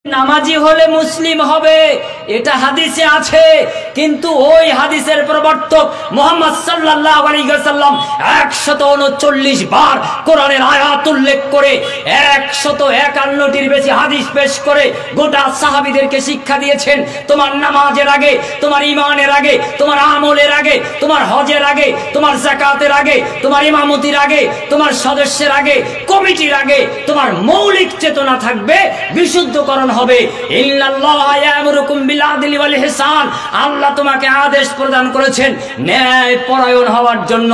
নামাজি হলে মুসলিম হবে, এটা হাদিসে আছে। কিন্তু ওই হাদিসের প্রবর্তক মুহাম্মদ সাল্লাল্লাহু আলাইহি ওয়াসাল্লাম 139 বার কোরআনের আয়াত উল্লেখ করে 151টির বেশি হাদিস পেশ করে গোটা সাহাবীদেরকে শিক্ষা দিয়েছেন। তোমার নামাজের আগে, তোমার ঈমানের আগে, তোমার আমলের আগে, তোমার হজের আগে, তোমার যাকাতের আগে, তোমার ইমামতির আগে, তোমার সদস্যের আগে, কমিটির আগে তোমার মৌলিক চেতনা থাকবে, বিশুদ্ধকরণ হবে। ইন্নাল্লাহা ইয়ামুরুকুম বিল আদলি ওয়াল ইহসান, আল্লাহ তোমাকে আদেশ প্রদান করেছেন ন্যায় পরায়ণ হওয়ার জন্য।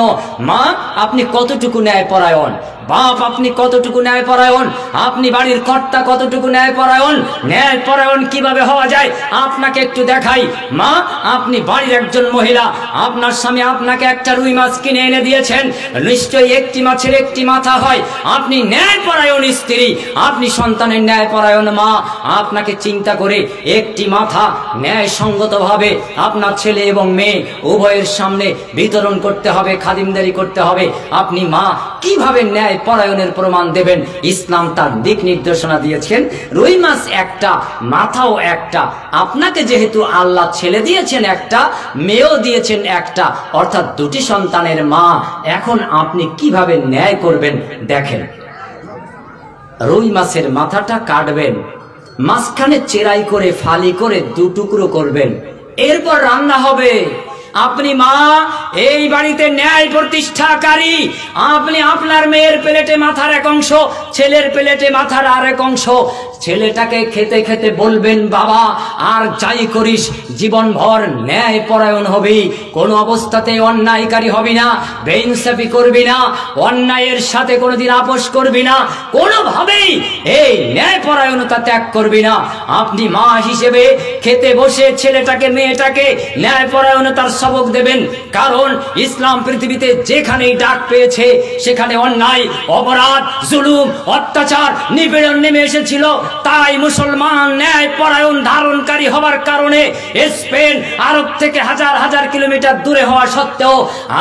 মা, আপনি কতটুকু ন্যায় পরায়ণ? বাপ, আপনি কতটুকু ন্যায় পরায়ণ? আপনি বাড়ির কর্তা কতটুকু ন্যায় পরায়ণ? ন্যায় পরায়ণ কিভাবে হওয়া যায় আপনাকে একটু দেখাই। মা, আপনি বাড়ির একজন মহিলা, আপনার স্বামী আপনাকে একটা রুই মাছ কিনে এনে দিয়েছেন, নিশ্চয়ই একটি মাছের একটি মাথা হয়। আপনি ন্যায় পরায়ণ স্ত্রী, আপনি সন্তানের ন্যায় পরায়ণ মা। আপনাকে চিন্তা করে একটি মাথা ন্যায় সঙ্গতভাবে আপনার ছেলে এবং মেয়ে উভয়ের সামনে বিতরণ করতে হবে, খাদিমদারি করতে হবে। আপনি মা কিভাবে ন্যায় পরায়ণের প্রমাণ দেবেন? ইসলাম তার দিক নির্দেশনা দিয়েছেন। রুই মাছ একটা, মাথাও একটা। আপনাকে যেহেতু আল্লাহ ছেলে দিয়েছেন একটা, মেয়েও দিয়েছেন একটা, অর্থাৎ দুটি সন্তানের মা, এখন আপনি কিভাবে ন্যায় করবেন দেখেন। রুই মাছের মাথাটা কাটবেন, মাঝখানে চেরাই করে ফালি করে দুটুকরো করবেন, এরপর রান্না হবে। আপনি মা এই বাড়িতে ন্যায় প্রতিষ্ঠাকারী। আপনি আপনার মেয়ের প্লেটে মাথার এক অংশ, ছেলের প্লেটে মাথার আর এক অংশ। ছেলেটাকে খেতে খেতে বলবেন, বাবা আর যাই করিস জীবন ভর ন্যায় পরায়ণ হবি, কোনো অবস্থাতে অন্যায়কারী হবি না, বেইনসাফি করবি না, অন্যায়ের সাথে কোনোদিন আপোষ করবি না, কোনোভাবেই এই ন্যায় পরায়ণতা ত্যাগ করবি না। আপনি মা হিসেবে খেতে বসে ছেলেটাকে মেয়েটাকে ন্যায় পরায়ণতার সবক দেবেন। কারণ ইসলাম পৃথিবীতে যেখানেই ডাক পেয়েছে সেখানে অন্যায়, অপরাধ, জুলুম, অত্যাচার, নিপীড়ন নেমে এসেছিল। তাই মুসলমান ন্যায় পরায়ণ ধারণকারী হওয়ার কারণে স্পেন আরব থেকে হাজার হাজার কিলোমিটার দূরে হওয়া সত্ত্বেও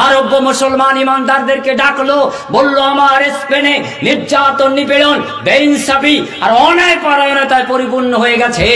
আরব মুসলমান ইমানদারদেরকে ডাকলো, বলল আমার স্পেনে নির্যাতন, নিপীড়ন, বেইনসাফি আর অন্যায় পরায়ণতায় পরিপূর্ণ হয়ে গেছে।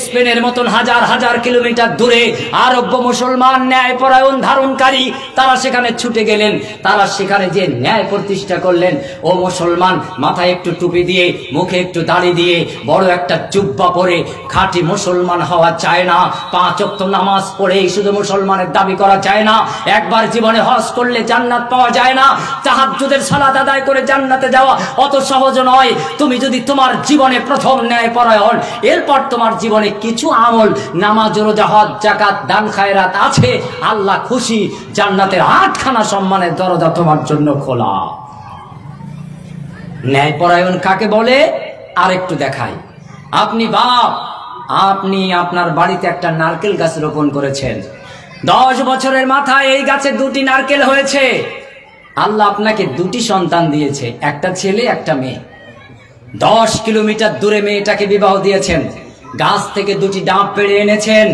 স্পেনের মতন হাজার হাজার কিলোমিটার দূরে আরব মুসলমান ন্যায় পরায়ণ ধারণকারী, তারা সেখানে ছুটে গেলেন। তারা সেখানে যে ন্যায় প্রতিষ্ঠা করলেন। ও মুসলমান, মাথায় একটু টুপি দিয়ে, মুখে একটু দাড়ি দিয়ে, বড় একটা জুব্বা পরে খাঁটি মুসলমান হওয়া যায় না। 5 ওয়াক্ত নামাজ পড়েই শুধু মুসলমানের দাবি করা যায় না। একবার জীবনে হজ করলে জান্নাত পাওয়া যায় না। তাহাজ্জুদের সালাত আদায় করে জান্নাতে যাওয়া অত সহজ নয়। তুমি যদি তোমার জীবনে প্রথম ন্যায় পরায়ণ, এরপর তোমার জীবনে কিছু আমল, নামাজ, রোজা, হজ, যাকাত, দান খায়রাত আছে, আল্লাহ খুশি, জান্নাতের 8খানা সম্মানের দরজা তোমার জন্য খোলা। ন্যায় পরায়ণ কাকে বলে আরেকটু দেখাই। আপনি বাপ, আপনি আপনার বাড়িতে একটা নারকেল গাছ রোপণ করেছেন। 10 বছরের মাথায় এই গাছে 2টি নারকেল হয়েছে। আল্লাহ আপনাকে 2টি সন্তান দিয়েছে, একটা ছেলে একটা মেয়ে। 10 কিলোমিটার দূরে মেয়েটাকে বিবাহ দিয়েছেন, গাছ থেকে 2টি ডাব পেড়ে এনেছেন।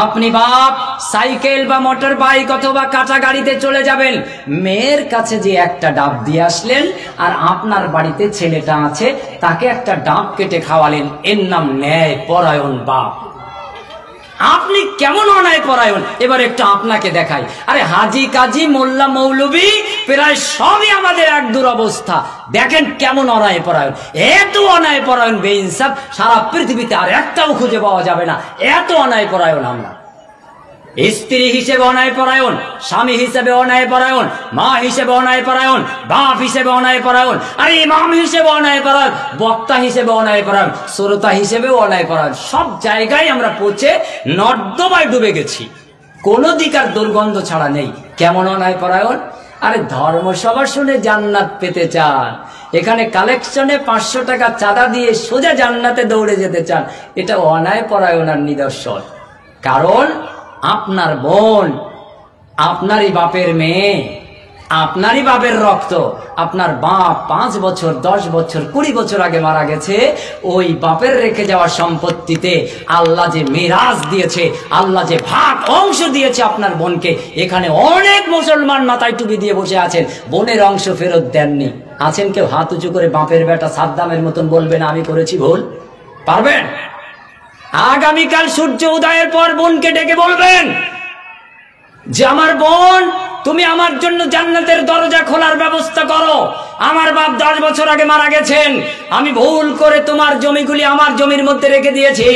আপনি বাপ সাইকেল বা মোটর বাইক অথবা কাঁচা গাড়িতে চলে যাবেন, মেয়ের কাছে যে একটা ডাব দিয়ে আসলেন, আর আপনার বাড়িতে ছেলেটা আছে তাকে একটা ডাব কেটে খাওয়ালেন। এর নাম ন্যায় পরায়ণ বাপ। আপনি কেমন অন্যায় পরায়ণ এবার একটু আপনাকে দেখাই। আরে হাজি, কাজী, মোল্লা, মৌলবী প্রায় সবই আমাদের এক দুরবস্থা। দেখেন কেমন অন্যায় পরায়ণ। এত অন্যায় পরায়ণ, বেইনসাফ সারা পৃথিবীতে আর একটাও খুঁজে পাওয়া যাবে না। এত অন্যায় পরায়ণ আমরা। স্ত্রী হিসেবে অন্যায় পরায়ণ, স্বামী হিসেবে অন্যায় পরায়ণ, মা হিসেবে অন্যায় পরায়ণ, বাপ হিসেবে অন্যায় পরায়ণ, আর ইমাম হিসেবে অন্যায় পরায়ণ, বক্তা হিসেবে অন্যায় পরায়ণ, শ্রোতা হিসেবে অন্যায় পরায়ণ। সব জায়গায় আমরা পৌঁছে নর্দমায় ডুবে গেছি, কোনো দিক আর দুর্গন্ধ ছাড়া নেই। কেমন অন্যায় পরায়ণ? আরে ধর্মসভা শুনে জান্নাত পেতে চান, এখানে কালেকশনে 500 টাকা চাঁদা দিয়ে সোজা জান্নাতে দৌড়ে যেতে চান, এটা অন্যায় পরায়ণের নিদর্শন। কারণ আপনার বোন, আপনারই বাপের মেয়ে, আপনারই বাপের রক্ত। আপনার বাপ 5 বছর, 10 বছর, 20 বছর আগে মারা গেছে। ওই বাপের রেখে যাওয়া সম্পত্তিতে আল্লাহ যে মিরাজ দিয়েছে, আল্লাহ যে ভাগ অংশ দিয়েছে আপনার বোনকে, এখানে অনেক মুসলমান মাথায় টুপি দিয়ে বসে আছেন, বোনের অংশ ফেরত দেননি। আছেন কেউ হাত উঁচু করে বাপের বেটা সাদ্দামের মতন বলবেন আমি করেছি ভুল? পারবেন? আগামীকাল সূর্য উদয়ের পর বোনকে ডেকে বলবেন যে আমার বোন, তুমি আমার জন্য জান্নাতের দরজা খোলার ব্যবস্থা করো। আমার বাপ 10 বছর আগে মারা গেছেন, আমি ভুল করে তোমার জমিগুলি আমার জমির মধ্যে রেখে দিয়েছি।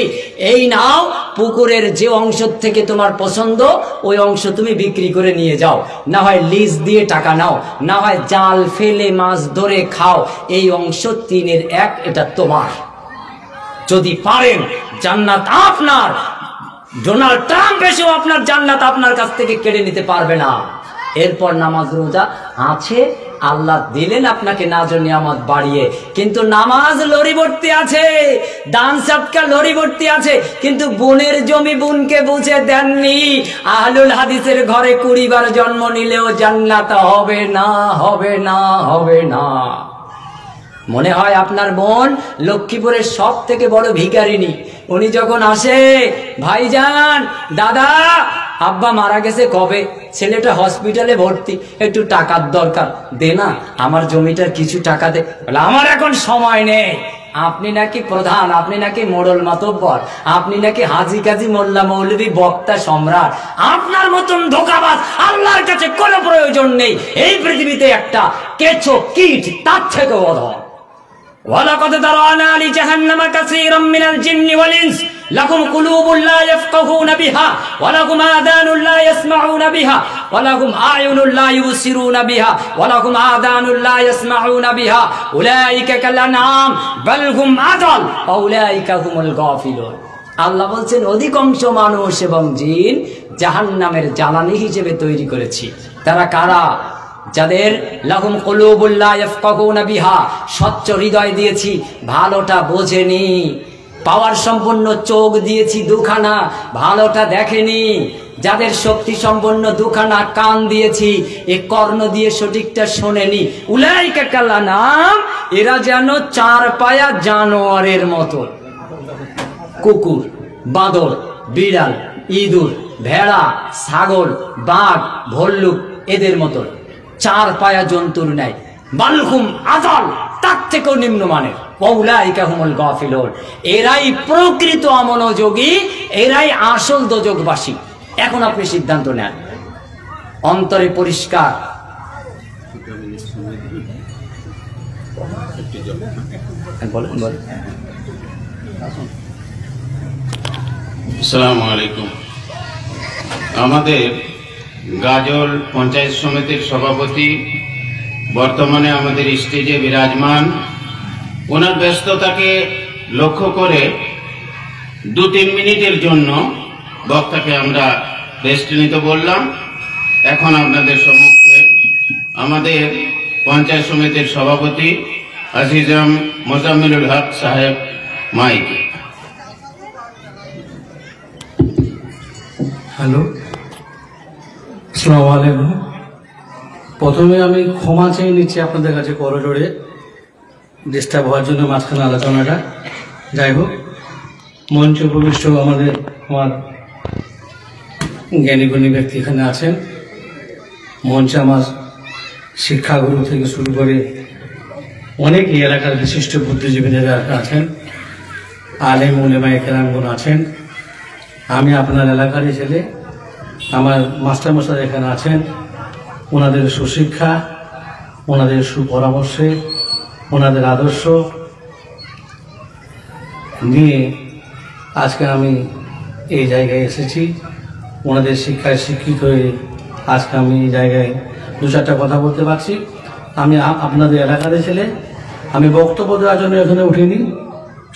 এই নাও, পুকুরের যে অংশ থেকে তোমার পছন্দ ওই অংশ তুমি বিক্রি করে নিয়ে যাও, না হয় লিজ দিয়ে টাকা নাও, না হয় জাল ফেলে মাছ ধরে খাও। এই অংশ 3/1 এটা তোমার। যদি পারেন জান্নাত আপনার। ডোনাল্ড ট্রাম্প এসেও আপনার জান্নাত আপনার কাছ থেকে কেড়ে নিতে পারবে না। এরপর নামাজ রোজা আছে, আল্লাহ দিলেন আপনাকে নাজর নিয়ামত বাড়িয়ে, কিন্তু নামাজ লড়ি ভর্তি আছে, দান সদকা লড়ি ভর্তি আছে, কিন্তু বোনের জমি বোনকে বুঝে দেননি। আহলুল হাদিসের ঘরে 20 বার জন্ম নিলেও জান্নাত হবে না, হবে না, হবে না। মনে হয় আপনার বোন লক্ষ্মীপুরের সব থেকে বড় ভিখারিনী। উনি যখন আসে, ভাইজান, দাদা, আব্বা মারা গেছে কবে, ছেলেটা হসপিটালে ভর্তি, একটু টাকার দরকার, দে না, আমার জমিটার কিছু টাকা দে। বলে আমার এখন সময় নেই। আপনি নাকি প্রধান, আপনি নাকি মোড়ল মাতব্বর, আপনি নাকি হাজি কাজী মোল্লা মৌলভী বক্তা সম্রাট। আপনার মতন ধোঁকাবাজ আল্লাহর কাছে কোনো প্রয়োজন নেই। এই পৃথিবীতে একটা কেঁচো কীট তার থেকে অধম। ওয়ালাকাদ দারানা লিজাহান্নামা কাসীরাম মিনাল জিন্নি ওয়াল ইনস লাকুম কুলুবুন লা ইয়াফকাহুনা বিহা ওয়া লাকুম আযানুন লা ইয়াসমাউনা বিহা ওয়া লাকুম আ'য়ুনুন লা ইউবসিরুনা বিহা ওয়া লাকুম আযানুন লা ইয়াসমাউনা বিহা উলাইকা কাল আনআম বাল হুম আযাল ওয়া উলাইকা হুমুল গাফিলুন। আল্লাহ বলছেন অধিকাংশ মানুষ এবং জিন জাহান্নামের জ্বালানি হিসেবে তৈরি করেছি। তারা কারা? যাদের লাহুম কুলুবুন লা ইয়াফকাহুনা বিহা, স্বচ্ছ হৃদয় দিয়েছি, ভালোটা বোঝেনি। পাওয়ার সম্পন্ন চোখ দিয়েছি 2খানা, ভালোটা দেখেনি। যাদের শক্তি সম্পন্ন 2খানা কান দিয়েছি, এ কর্ণ দিয়ে সঠিকটা শোনেনি। উলাইকা কাল আনআম, এরা যেন 4 পায়া জানোয়ারের মতো। কুকুর, বাঁদর, বিড়াল, ইঁদুর, ভেড়া, ছাগল, বাঘ, ভল্লুক এদের মতো 4 পায়া জন্তুর নাই। বালহুম আযাল, তার থেকেও নিম্নমানের। ওয়াউলাইকা হুমুল গাফিলুন, এরাই প্রকৃত অমনোযোগী, এরাই আসল দোজখবাসী। এখন আপনি সিদ্ধান্ত নেন, অন্তরে পরিষ্কার। আসসালামু আলাইকুম। আমাদের গাজল পঞ্চায়েত সমিতির সভাপতি বর্তমানে আমাদের স্টেজে বিরাজমান। ওনার ব্যস্ততাকে লক্ষ্য করে 2-3 মিনিটের জন্য বক্তাকে আমরা রেস্ট নিতে বললাম। এখন আপনাদের সম্মুখে আমাদের পঞ্চায়েত সমিতির সভাপতি আজিজাম মোজাম্মেলুল হক সাহেব মাইকে। হ্যালো, আসসালামু আলাইকুম। প্রথমে আমি ক্ষমা চেয়ে নিচ্ছি আপনাদের কাছে করজোড়ে ডিস্টার্ব হওয়ার জন্য মাঝখানে আলোচনাটা। যাই হোক, মঞ্চ উপবিষ্ট আমার জ্ঞানীগুণী ব্যক্তি এখানে আছেন। মঞ্চে আমার শিক্ষাগুরু থেকে শুরু করে অনেক এই এলাকার বিশিষ্ট বুদ্ধিজীবীরা আছেন, আলেম উলেমায়ে কেরামগণ আছেন। আমি আপনার এলাকারই ছেলে, আমার মাস্টারমশাই এখানে আছেন। ওনাদের সুশিক্ষা, ওনাদের সুপরামর্শে, ওনাদের আদর্শ নিয়ে আজকে আমি এই জায়গায় এসেছি। ওনাদের শিক্ষায় শিক্ষিত হয়ে আজকে আমি এই জায়গায় 2-4টা কথা বলতে পারছি। আমি আপনাদের এলাকারই ছেলে, আমি বক্তব্য দেওয়ার জন্য এখানে উঠিনি,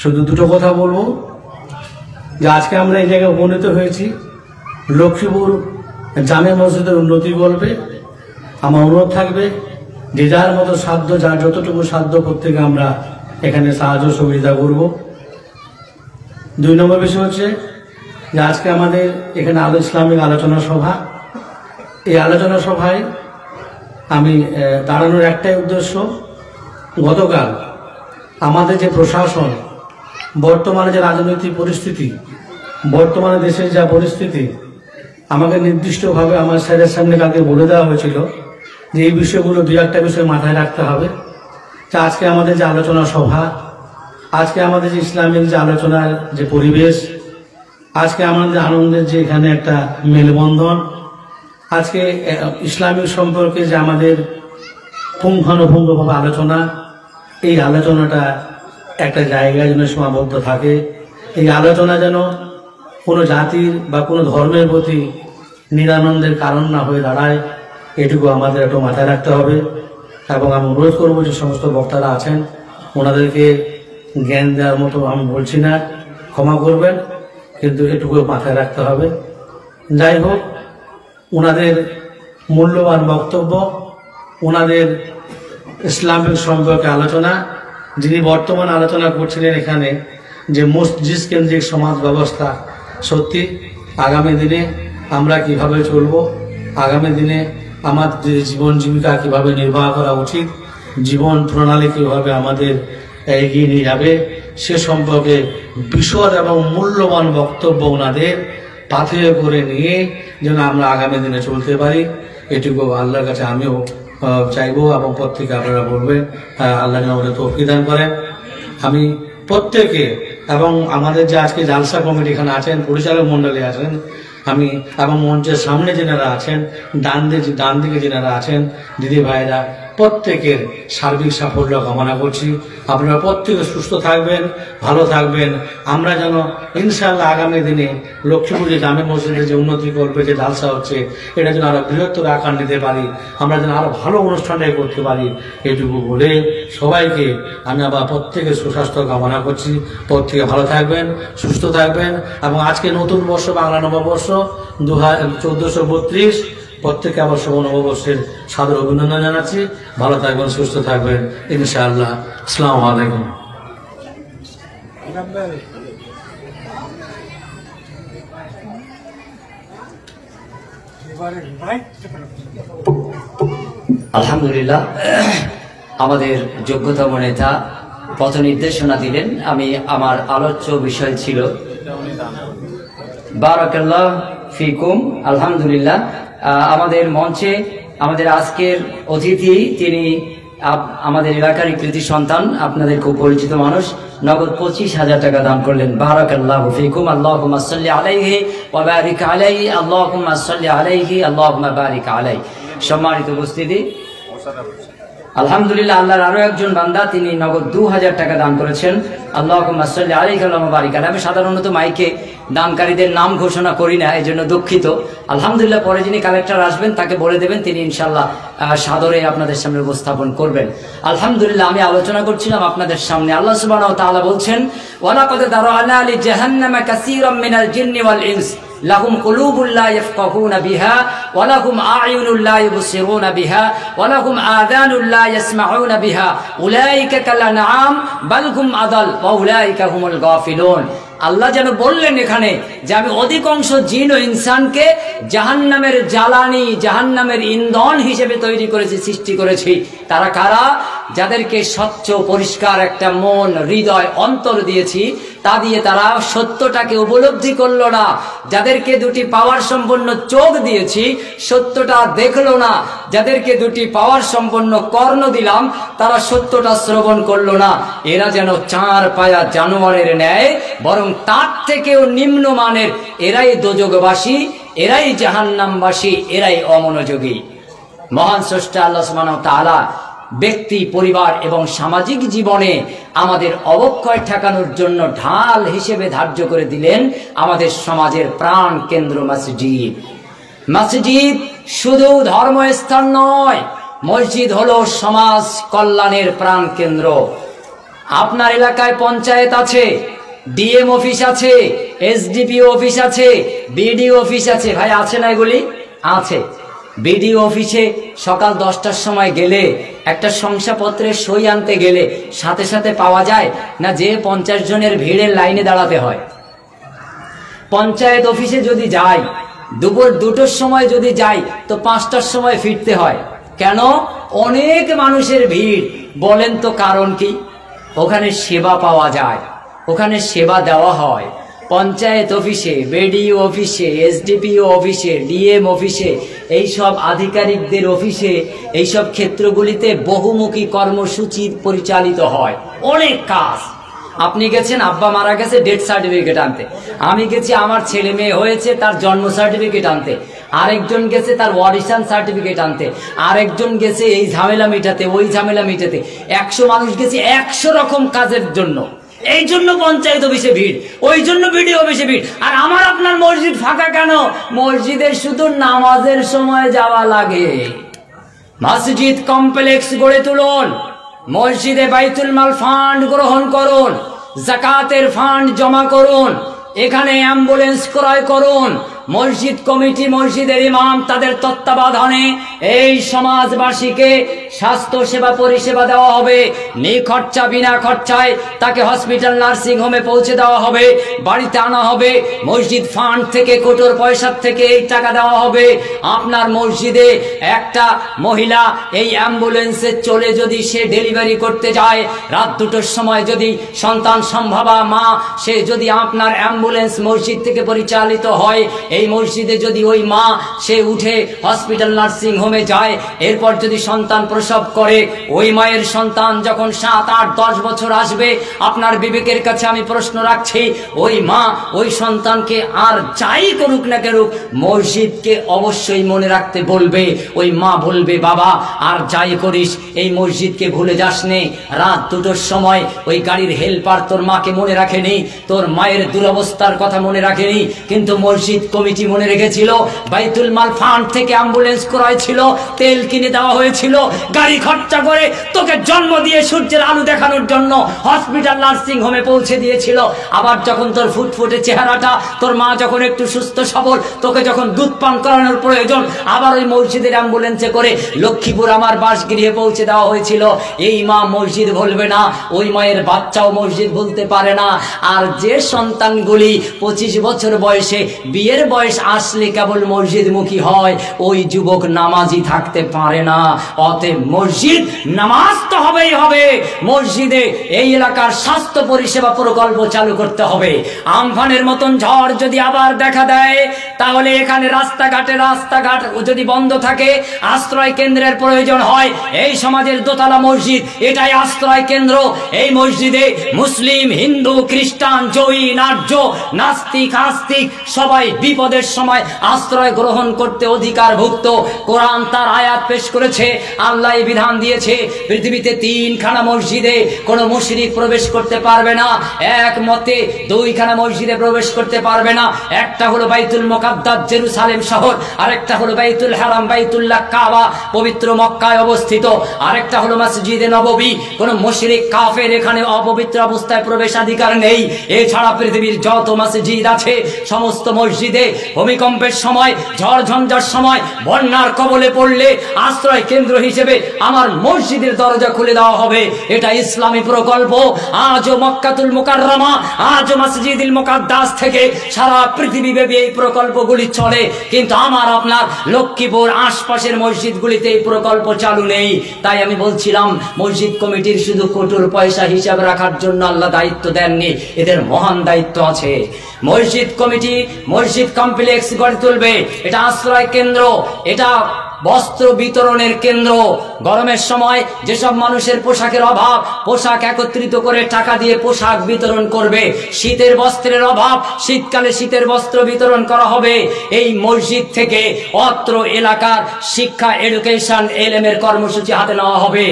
শুধু 2টো কথা বলবো। যে আজকে আমরা এই জায়গায় উপনীত হয়েছি লক্ষ্মীপুর জামে মসজিদের উন্নতি করবে। আমার অনুরোধ থাকবে যে যার মতো সাধ্য, যার যতটুকু সাধ্য প্রত্যেকে আমরা এখানে সাহায্য সুবিধা করব। 2 নম্বর বিষয় হচ্ছে যে আজকে আমাদের এখানে ইসলামিক আলোচনা সভা। এই আলোচনা সভায় আমি দাঁড়ানোর একটাই উদ্দেশ্য, গতকাল আমাদের যে প্রশাসন, বর্তমানে যে রাজনৈতিক পরিস্থিতি, বর্তমানে দেশের যা পরিস্থিতি, আমাকে নির্দিষ্টভাবে আমার স্যারের সামনে কালকে বলে দেওয়া হয়েছিল যে এই বিষয়গুলো 2-1টা বিষয় মাথায় রাখতে হবে। যে আজকে আমাদের যে আলোচনা সভা, আজকে আমাদের যে ইসলামিক যে আলোচনার যে পরিবেশ, আজকে আমাদের আনন্দের যে এখানে একটা মেলবন্ধন, আজকে ইসলামিক সম্পর্কে যে আমাদের পুঙ্খানুপুঙ্খভাবে আলোচনা, এই আলোচনাটা একটা জায়গায় যেন সীমাবদ্ধ থাকে। এই আলোচনা যেন কোনো জাতির বা কোনো ধর্মের প্রতি নিরানন্দের কারণ না হয়ে দাঁড়ায়, এটুকু আমাদের একটু মাথায় রাখতে হবে। এবং আমি অনুরোধ করবো যে সমস্ত বক্তারা আছেন ওনাদেরকে জ্ঞান দেওয়ার মতো আমি বলছি না, ক্ষমা করবেন, কিন্তু এটুকু মাথায় রাখতে হবে। যাই হোক, ওনাদের মূল্যবান বক্তব্য, ওনাদের ইসলামিক সম্পর্কে আলোচনা, যিনি বর্তমান আলোচনা করছিলেন এখানে যে মসজিদ কেন্দ্রিক সমাজ ব্যবস্থা, সত্যি আগামী দিনে আমরা কিভাবে চলব, আগামী দিনে আমাদের জীবন জীবিকা কিভাবে নির্বাহ করা উচিত, জীবন প্রণালী কিভাবে আমাদের এগিয়ে নিয়ে যাবে, সে সম্পর্কে বিশদ এবং মূল্যবান বক্তব্য ওনাদের পাথেয় করে নিয়ে যেন আমরা আগামী দিনে চলতে পারি, এটুকু আল্লাহর কাছে আমিও চাইবো এবং প্রত্যেকে আপনারা বলবেন। আল্লাহ যেন আমাদের তৌফিক দান করেন। আমি প্রত্যেকে এবং আমাদের যে আজকে জালসা কমিটি এখানে আছেন, পরিচালক মন্ডলী আছেন, আমি এবং মঞ্চের সামনে যেনারা আছেন, ডান দিকে যেনারা আছেন, দিদি ভাইরা, প্রত্যেকের সার্বিক সাফল্য কামনা করছি। আপনারা প্রত্যেকে সুস্থ থাকবেন, ভালো থাকবেন। আমরা যেন ইনশাআল্লাহ আগামী দিনে লক্ষ্মীপুরে জামে মসজিদের যে উন্নতি করবে, যে জালসা হচ্ছে, এটা যেন আরো বৃহত্তর আকার নিতে পারি, আমরা যেন আরো ভালো অনুষ্ঠানটাই করতে পারি, এটুকু বলে সবাইকে আমি আবার প্রত্যেকের সুস্বাস্থ্য কামনা করছি। প্রত্যেকে ভালো থাকবেন, সুস্থ থাকবেন। এবং আজকে নতুন বর্ষ, বাংলা নববর্ষ 1432, প্রত্যেকে আবার শুভ নববর্ষের সাদর অভিনন্দন জানাচ্ছি। ভালো থাকবেন, সুস্থ থাকবেন ইনশাআল্লাহ। আসসালামু আলাইকুম। আলহামদুলিল্লাহ, আমাদের যোগ্যতম নেতা পথ নির্দেশনা দিলেন। আমি আমার আলোচ্য বিষয় ছিল বারাকাল্লাহ ফিকুম। আলহামদুলিল্লাহ, আমাদের মঞ্চে আমাদের আজকের অতিথি, তিনি আমাদের এলাকারই কৃতি সন্তান, আপনাদের খুব পরিচিত মানুষ, নগদ 25,000 টাকা দান করলেন। বারাকাল্লাহু ফিকুম। আল্লাহুম্মা সাল্লি আলাইহি ওয়া বারিক আলাইহি, আল্লাহুম্মা সাল্লি আলাইহি, আল্লাহুম্মা বারিক আলাইহি। সম্মানিত উপস্থিতি, আলহামদুলিল্লাহ, আল্লাহর আরো একজন বান্দা, তিনি নগদ 2000 টাকা দান করেছেন। আল্লাহুম্মা সাল্লি আলাইহি ওয়া বারিক আলাইহি। আমি সাধারণত মাইকে দানকারীদের নাম ঘোষণা করি না, এই জন্য দুঃখিত। আলহামদুলিল্লাহ, পরে যিনি কালেক্টর আসবেন তাকে বলে দেবেন, তিনি ইনশাআল্লাহ সাদরে আপনাদের সামনে উপস্থাপন করবেন। আলহামদুলিল্লাহ, আমি আলোচনা করছিলাম আপনাদের সামনে, আল্লাহ সুবহানাহু ওয়া তাআলা বলছেন, ওয়ালাকাদ দারা'না লি জাহান্নামা কাসীরাম মিনাল জিন্নি ওয়াল ইনস লাহুম কুলুবুল লা ইয়াফকাহুনা বিহা ওয়া লাহুম আ'য়ুনুল লা ইবসিরুনা বিহা ওয়া লাহুম আযানুল লা ইয়াসমাউনা বিহা উলাইকা কাল আনআম বাল হুম আদাল ওয়া উলাইকা হুমুল গাফিলুন। আল্লাহ যেন বললেন এখানে যে আমি অধিকাংশ জিন ও ইনসানকে জাহান্নামের জ্বালানি, জাহান্নামের ইন্ধন হিসেবে তৈরি করেছি, সৃষ্টি করেছি। তারা কারা? যাদেরকে স্বচ্ছ পরিষ্কার একটা মন, হৃদয়, অন্তর দিয়েছি, তা দিয়ে তারা সত্যটাকে উপলব্ধি করলো না। যাদেরকে দুটি পাওয়ার সম্পন্ন চোখ দিয়েছি, সত্যটা দেখলো না। যাদেরকে দুটি পাওয়ার সম্পন্ন কর্ণ দিলাম, তারা সত্যটা শ্রবণ করলো না। এরা যেন 4 পায়া জানোয়ারের ন্যায়, বরং তার থেকেও নিম্নমানের। এরাই দোজখবাসী, এরাই জাহান্নামবাসী, এরাই অমনোযোগী। মহান স্রষ্টা আল্লাহ সুবহানাহু ওয়া তাআলা ব্যক্তি, পরিবার এবং সামাজিক জীবনে আমাদের অবক্ষয় ঠেকানোর জন্য ঢাল হিসেবে ধার্য করে দিলেন আমাদের সমাজের প্রাণ কেন্দ্র মসজিদ। মসজিদ শুধু ধর্মস্থান নয়, মসজিদ হলো সমাজ কল্যাণের প্রাণ কেন্দ্র। আপনার এলাকায় পঞ্চায়েত আছে, ডিএম অফিস আছে, এসডিপিও অফিস আছে, বিডিও অফিস আছে, ভাই আছে না? এগুলি আছে। বিডিও অফিসে সকাল 10টার সময় গেলে একটা শংসাপত্রের সই আনতে গেলে সাথে সাথে পাওয়া যায় না, যে 50 জনের ভিড়ের লাইনে দাঁড়াতে হয়। পঞ্চায়েত অফিসে যদি যাই, দুপুর 2টোর সময় যদি যাই, তো 5টার সময় ফিরতে হয়। কেন? অনেক মানুষের ভিড়। বলেন তো কারণ কি? ওখানে সেবা পাওয়া যায়, ওখানে সেবা দেওয়া হয়। পঞ্চায়েত অফিসে, বিডিও অফিসে, এসডিপিও অফিসে, ডিএম অফিসে, এইসব আধিকারিকদের অফিসে, এইসব ক্ষেত্রগুলিতে বহুমুখী কর্মসূচি পরিচালিত হয়, অনেক কাজ। আপনি গেছেন আব্বা মারা গেছে ডেথ সার্টিফিকেট আনতে, আমি গেছি আমার ছেলে মেয়ে হয়েছে তার জন্ম সার্টিফিকেট আনতে, আরেকজন গেছে তার ওয়ারিশান সার্টিফিকেট আনতে, আরেকজন গেছে এই ঝামেলা মিটাতে ওই ঝামেলা মিটাতে। 100 মানুষ গেছে 100 রকম কাজের জন্য। এই জন্য পঞ্চায়েত অফিসে ভিড়, ওই জন্য ভিডিও অফিসে ভিড়। আর আমার আপনার মসজিদ ফাঁকা কেন? মসজিদে শুধু নামাজের সময় যাওয়া লাগে। মসজিদ কমপ্লেক্স গড়ে তুলুন, মসজিদে বাইতুল মাল ফান্ড গ্রহণ করুন, যাকাতের ফান্ড জমা করুন, এখানে অ্যাম্বুলেন্স ক্রয় করুন। মসজিদ কমিটি, মসজিদের ইমাম তাদের তত্ত্বাবধানে এই সমাজবাসীকে স্বাস্থ্য সেবা পরিষেবা দেওয়া হবে। নিখরচা বিনা খরচায় তাকে হসপিটাল নার্সিং হোমে পৌঁছে দেওয়া হবে, বাড়িতে আনা হবে। মসজিদ ফান্ড থেকে কোটোর পয়সার থেকে এই টাকা দেওয়া হবে। আপনার মসজিদে একটা মহিলা এই অ্যাম্বুলেন্সে চলে যদি সে ডেলিভারি করতে যায়, রাত 2টোর সময় যদি সন্তান সম্ভবা মা সে যদি আপনার অ্যাম্বুলেন্স মসজিদ থেকে পরিচালিত হয়, এই মসজিদে যদি ওই মা সে উঠে হসপিটাল নার্সিং হোমে যায়, এরপর যদি সন্তান প্রসব করে, ওই মায়ের সন্তান যখন 7, 8, 10 বছর আসবে, আপনার বিবেকের কাছে আমি প্রশ্ন রাখছি, ওই মা ওই সন্তানকে আর যাই করুক না করুক মসজিদকে অবশ্যই মনে রাখতে বলবে। ওই মা বলবে, বাবা আর যাই করিস এই মসজিদকে ভুলে যাস নে। রাত 2টোর সময় ওই গাড়ির হেল্পার তোর মাকে মনে রাখেনি, তোর মায়ের দুরবস্থার কথা মনে রাখেনি, কিন্তু মসজিদ কমিটি মনে রেখেছিল। বাইতুল মাল ফান্ড থেকে অ্যাম্বুলেন্স ক্রয় ছিল, তেল কিনে দেওয়া হয়েছিল, গাড়ি খরচা করে তোকে জন্ম দিয়ে সূর্যের আলো দেখানোর জন্য হসপিটাল নার্সিং হোমে পৌঁছে দিয়েছিল। আবার যখন তোর ফুটফুটে চেহারাটা, তোর মা যখন একটু সুস্থ সবল, তোকে যখন দুধ পান করানোর প্রয়োজন, আবার ওই মসজিদের অ্যাম্বুলেন্সে করে লক্ষ্মীপুর আমার বাসগৃহে পৌঁছে দেওয়া হয়েছিল। এই মা মসজিদ ভুলবে না, ওই মায়ের বাচ্চাও মসজিদ ভুলতে পারে না। আর যে সন্তানগুলি 25 বছর বয়সে বিয়ের বয়স আসলে কেবল মসজিদমুখী হয়, ওই যুবক নামাজি থাকতে পারে না। অতএব মসজিদ নামাজ তো হবেই হবে। মসজিদে এই এলাকার স্বাস্থ্য পরিষেবা প্রকল্প চালু করতে হবে। আমফানের মতন ঝড় যদি আবার দেখা দেয়, তাহলে এখানে রাস্তাঘাট যদি বন্ধ থাকে, আশ্রয় কেন্দ্রের প্রয়োজন হয়। এই সমাজের দোতলা মসজিদ, এটাই আশ্রয় কেন্দ্র। এই মসজিদে মুসলিম, হিন্দু, খ্রিস্টান, জৈন, আর্য, নাস্তিক, আস্তিক সবাই বিপদের সময় আশ্রয় গ্রহণ করতে অধিকারভুক্ত। কোরআন তার আয়াত পেশ করেছে, আল্লাহ বিধান দিয়েছে, পৃথিবীতে 3খানা মসজিদে কোনো মুশরিক প্রবেশ করতে পারবে না। এক মতে 2খানা মসজিদে প্রবেশ করতে পারবে না। একটা হলো বাইতুল মুকাদ্দাস জেরুসালেম শহর, আরেকটা হলো বাইতুল হারাম বাইতুল্লাহ কাবা পবিত্র মক্কায় অবস্থিত, আরেকটা হলো মসজিদে নববী। কোন মুশরিক কাফের এখানে অপবিত্র অবস্থায় প্রবেশাধিকার নেই। এছাড়া পৃথিবীর যত মসজিদ আছে সমস্ত মসজিদে ভূমিকম্পের সময়, ঝড় ঝঞ্ঝার সময়, বন্যার কবলে পড়লে আশ্রয় কেন্দ্র হিসেবে আমার মসজিদের দরজা খুলে দেওয়া হবে। এটা ইসলামী প্রকল্প। আজও মক্কাতুল মুকাররমা, আজও মসজিদুল মুকাদ্দাস থেকে সারা পৃথিবীব্যাপী এই প্রকল্পগুলি চলে। কিন্তু আমার আপনার লক্ষ্মীপুর আশপাশের মসজিদগুলিতে এই প্রকল্প চালু নেই। তাই আমি বলছিলাম, মসজিদ কমিটির শুধু কোটোর পয়সা হিসাব রাখার জন্য আল্লাহ দায়িত্ব দেননি, এদের মহান দায়িত্ব আছে। মসজিদ কমিটি মসজিদ কমপ্লেক্স গড়ে তুলবে, এটা আশ্রয় কেন্দ্র, এটা বস্ত্র বিতরণের কেন্দ্র। গরমের সময় যেসব মানুষের পোশাকের অভাব, পোশাক একত্রিত করে টাকা দিয়ে পোশাক বিতরণ করবে। শীতের বস্ত্রের অভাব, শীতকালে শীতের বস্ত্র বিতরণ করা হবে। এই মসজিদ থেকে অত্র এলাকার শিক্ষা, এডুকেশন, এলএমের কর্মসূচি হাতে নেওয়া হবে।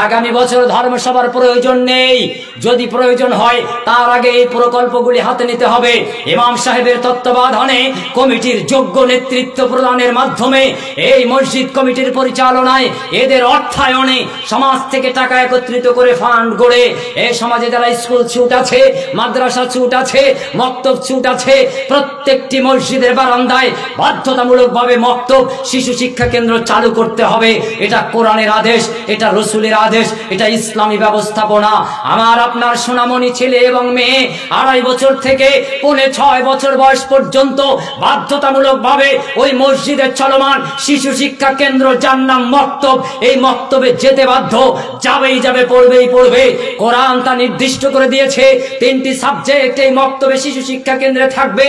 আগামী বছর ধর্মসভার প্রয়োজন নেই, যদি প্রয়োজন হয় তার আগে এই প্রকল্পগুলি হাতে নিতে হবে। ইমাম সাহেবের তত্ত্বাবধানে কমিটির যোগ্য নেতৃত্ব প্রদানের মাধ্যমে এই মসজিদ কমিটির পরিচালনায়, এদের অর্থায়নে সমাজ থেকে টাকা একত্রিত করে ফান্ড গড়ে এই সমাজে যারা স্কুল ছুট আছে, মাদ্রাসা ছুট আছে, মক্তব ছুট আছে, প্রত্যেকটি মসজিদের বারান্দায় বাধ্যতামূলকভাবে মক্তব, শিশু শিক্ষা কেন্দ্র চালু করতে হবে। এটা কোরআনের আদেশ, এটা রসুলের আদেশ, এটা ইসলামী ব্যবস্থাপনা। আমার আপনার সোনামণি ছেলে এবং মেয়ে 2.5 বছর থেকে 5.5-6 বছর বয়স পর্যন্ত বাধ্যতামূলকভাবে ওই মসজিদের চলমান শিশু শিক্ষা শিক্ষা কেন্দ্র যার নাম মক্তব, এই মক্তবে যেতে বাধ্য, যাবেই যাবে, পড়বেই পড়বে। কোরআন তা নির্দিষ্ট করে দিয়েছে, 3টি সাবজেক্ট এই মক্তবে শিশু শিক্ষা কেন্দ্রে থাকবে।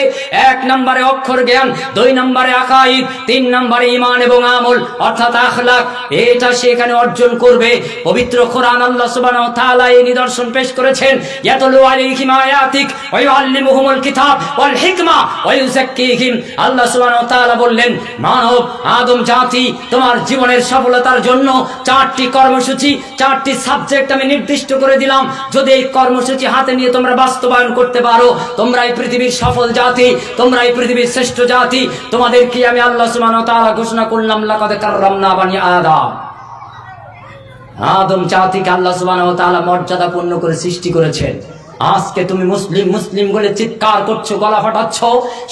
1 নম্বরে অক্ষর জ্ঞান, 2 নম্বরে আকাইদ, 3 নম্বরে ঈমান এবং আমল অর্থাৎ আখলাক, এটা সেখানে অর্জন করবে। পবিত্র কোরআন আল্লাহ সুবহানাহু ওয়া তাআলা এই নিদর্শন পেশ করেছেন, ইয়াতলু আলাইহিম আয়াতিক ওয়া ইউআল্লিমুহুমুল কিতাব ওয়াল হিকমা ওয়া ইউযাক্কিহিম। আল্লাহ সুবহানাহু ওয়া তাআলা বললেন, মানব আদম জাতি, তোমার জীবনের সফলতার জন্য 4টি কর্মসূচি, 4টি সাবজেক্ট আমি নির্দিষ্ট করে দিলাম। যদি এই কর্মসূচি হাতে নিয়ে তোমরা বাস্তবায়ন করতে পারো, তোমরা এই পৃথিবীর সফল জাতি, তোমরা এই পৃথিবীর শ্রেষ্ঠ জাতি। তোমাদেরকে আমি আল্লাহ সুবহানাহু ওয়া তাআলা ঘোষণা করলাম, লাকাদ কাররামনা বানি আদম। আদম জাতিকে আল্লাহ সুবহানাহু ওয়া তাআলা মর্যাদাপূর্ণ করে সৃষ্টি করেছেন। আজকে তুমি মুসলিম মুসলিম বলে চিৎকার করছো, গলা ফাটাচ্ছ,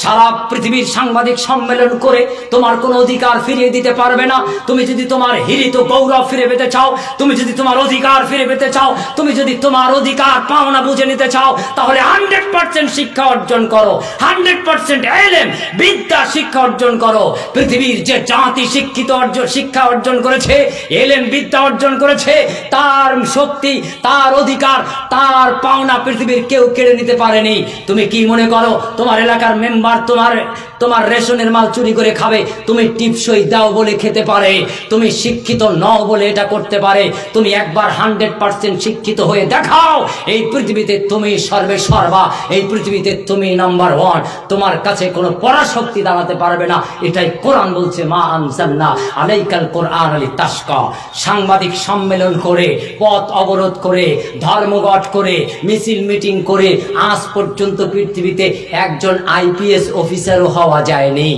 সারা পৃথিবীর সাংবাদিক সম্মেলন করে তোমার কোনো অধিকার ফিরিয়ে দিতে পারবে না। তুমি যদি তোমার হিরিত গৌরব ফিরে পেতে চাও, তুমি যদি তোমার অধিকার ফিরে পেতে চাও, তুমি যদি তোমার অধিকার পাওনা বুঝে নিতে চাও, তাহলে 100% শিক্ষা অর্জন করো, 100% ইলম বিদ্যা শিক্ষা অর্জন করো। পৃথিবীর যে জাতি শিক্ষা অর্জন করেছে, ইলম বিদ্যা অর্জন করেছে, তার শক্তি, তার অধিকার, তার পাওনা পৃথিবীর কেউ কেড়ে নিতে পারেনি। তুমি কি মনে করো তোমার এলাকার মেম্বার তোমার রেশনের মাল চুরি করে খাবে? তুমি টিপসই দাও বলে খেতে পারে, তুমি শিক্ষিত নও বলে এটা করতে পারে। তুমি একবার 100% শিক্ষিত হয়ে দেখাও, এই পৃথিবীতে তুমি সর্বা, এই পৃথিবীতে তুমি নাম্বার 1। তোমার কাছে কোনো পরাশক্তি দাঁড়াতে পারবে না। এটাই কোরআন বলছে, মা আনজালনা আলাইকাল কোরআন লিতাশকা। সাংবাদিক সম্মেলন করে, পথ অবরোধ করে, ধর্মঘট করে, মিছিল মিটিং করে আজ পর্যন্ত পৃথিবীতে একজন আইপিএস অফিসারও হওয়া যায়নি,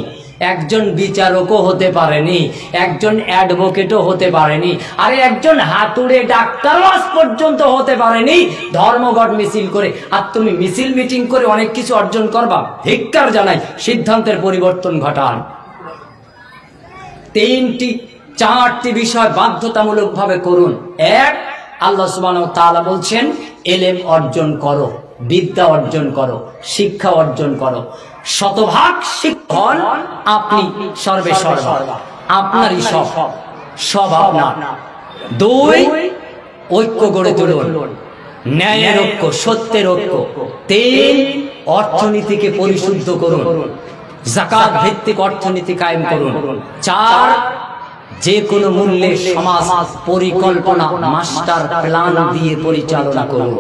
একজন বিচারকও হতে পারেনি, একজন অ্যাডভোকেটও হতে পারেনি, আরে একজন হাতুড়ে ডাক্তারও আজ পর্যন্ত হতে পারেনি ধর্মঘট মিছিল করে। আর তুমি মিছিল মিটিং করে অনেক কিছু অর্জন করবা? ধিক্কার জানাই, সিদ্ধান্তের পরিবর্তন ঘটান। 4টি বিষয় বাধ্যতামূলকভাবে করুন। 1, আল্লাহ সুবহানাহু ওয়া তাআলা বলছেন ইলম অর্জন করো, বিদ্যা অর্জন করো, শিক্ষা অর্জন করো। শতভাগ শিক্ষণ আপনি সর্বা, আপনারই সব আপনার। 2, ঐক্য গড়ে তুলুন, ন্যায়ের ঐক্য, সত্যের ঐক্য। 3, অর্থনীতিকে পরিশুদ্ধ করুন, যাকাত ভিত্তিক অর্থনীতি কায়েম করুন। 4, যে কোনো মূল্যে সমাজ পরিকল্পনা মাস্টার প্ল্যান দিয়ে পরিচালনা করুন।